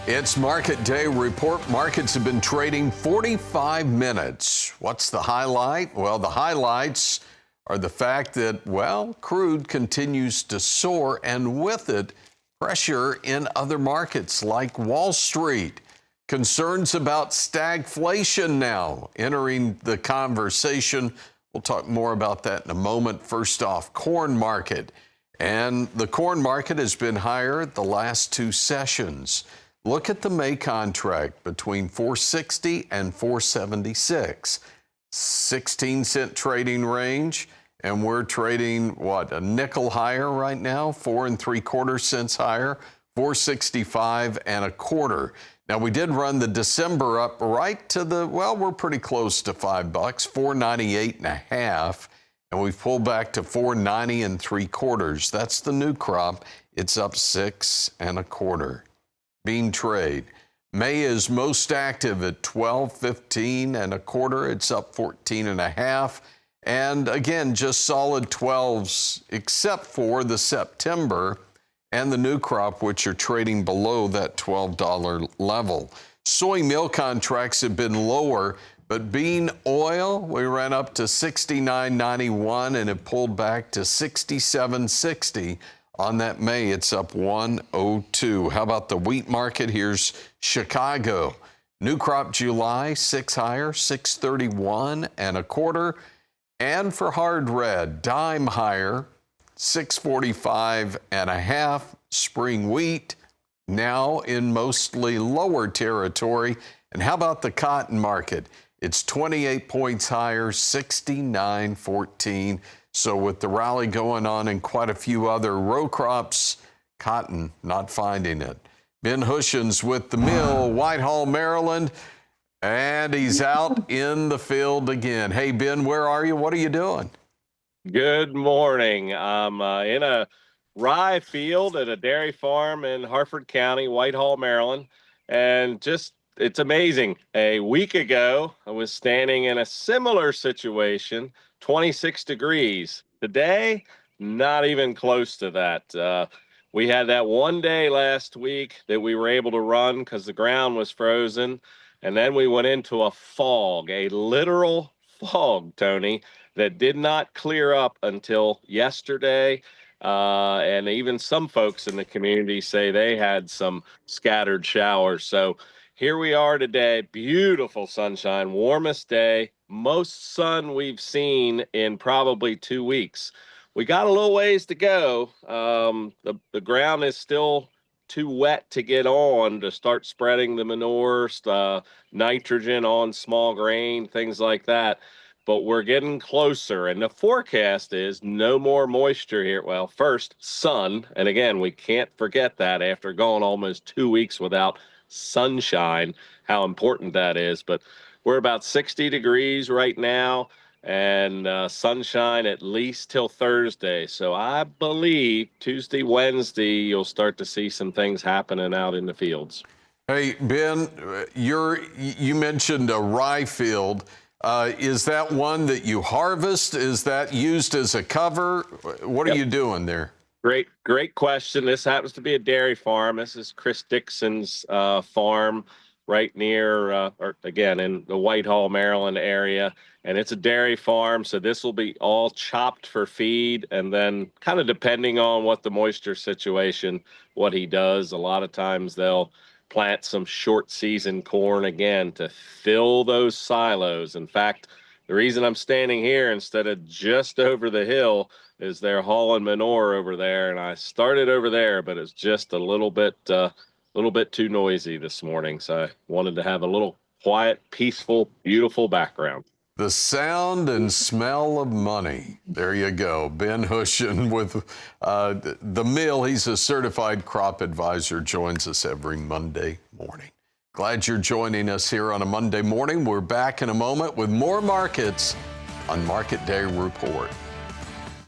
It's Market Day Report. Markets have been trading 45 minutes. What's the highlight? Well, the highlights are the fact that, crude continues to soar, and with it, pressure in other markets like Wall Street. Concerns about stagflation now entering the conversation. We'll talk more about that in a moment. First off, corn market. And the corn market has been higher the last two sessions. Look at the May contract between 460 and 476. 16-cent trading range, and we're trading, a nickel higher right now, 4 3/4 cents higher, 465 1/4. Now, we did run the December up right to we're pretty close to $5, 498 1/2, and we've pulled back to 490 3/4. That's the new crop. It's up 6 1/4. Bean trade. May is most active at 12.15 1/4. It's up 14 1/2. And again, just solid 12s, except for the September and the new crop, which are trading below that $12 level. Soy meal contracts have been lower, but bean oil, we ran up to 69.91 and it pulled back to 67.60. On that May, it's up 102. How about the wheat market? Here's Chicago. New crop July, 6 higher, 631 1/4. And for hard red, dime higher, 645 1/2. Spring wheat now in mostly lower territory. And how about the cotton market? It's 28 points higher, 69.14. So with the rally going on in quite a few other row crops, cotton not finding it. Ben Hushon's with the Mill, Whitehall, Maryland, and he's out in the field again. Hey, Ben, where are you? What are you doing? Good morning. I'm in a rye field at a dairy farm in Harford County, Whitehall, Maryland, and it's amazing. A week ago, I was standing in a similar situation, 26 degrees. Today, not even close to that. We had that one day last week that we were able to run because the ground was frozen. And then we went into a fog, a literal fog, Tony, that did not clear up until yesterday. And even some folks in the community say they had some scattered showers. So here we are today, beautiful sunshine, warmest day, most sun we've seen in probably 2 weeks. We got a little ways to go. The ground is still too wet to get on to start spreading the manure, nitrogen on small grain, things like that. But we're getting closer, and the forecast is no more moisture here. Well, first, sun, and again, we can't forget that after going almost 2 weeks without sunshine, how important that is. But we're about 60 degrees right now, and sunshine at least till Thursday. So I believe Tuesday, Wednesday, you'll start to see some things happening out in the fields. Hey, Ben, you mentioned a rye field. Is that one that you harvest? Is that used as a cover? What are you doing there? Great question. This happens to be a dairy farm. This is Chris Dixon's farm right near, again, in the Whitehall, Maryland area. And it's a dairy farm, so this will be all chopped for feed. And then kind of depending on what the moisture situation, what he does, a lot of times they'll plant some short season corn again to fill those silos. In fact, the reason I'm standing here instead of just over the hill is they're hauling manure over there. And I started over there, but it's just a little bit too noisy this morning. So I wanted to have a little quiet, peaceful, beautiful background. The sound and smell of money. There you go. Ben Hushon with the Mill. He's a certified crop advisor, joins us every Monday morning. Glad you're joining us here on a Monday morning. We're back in a moment with more markets on Market Day Report.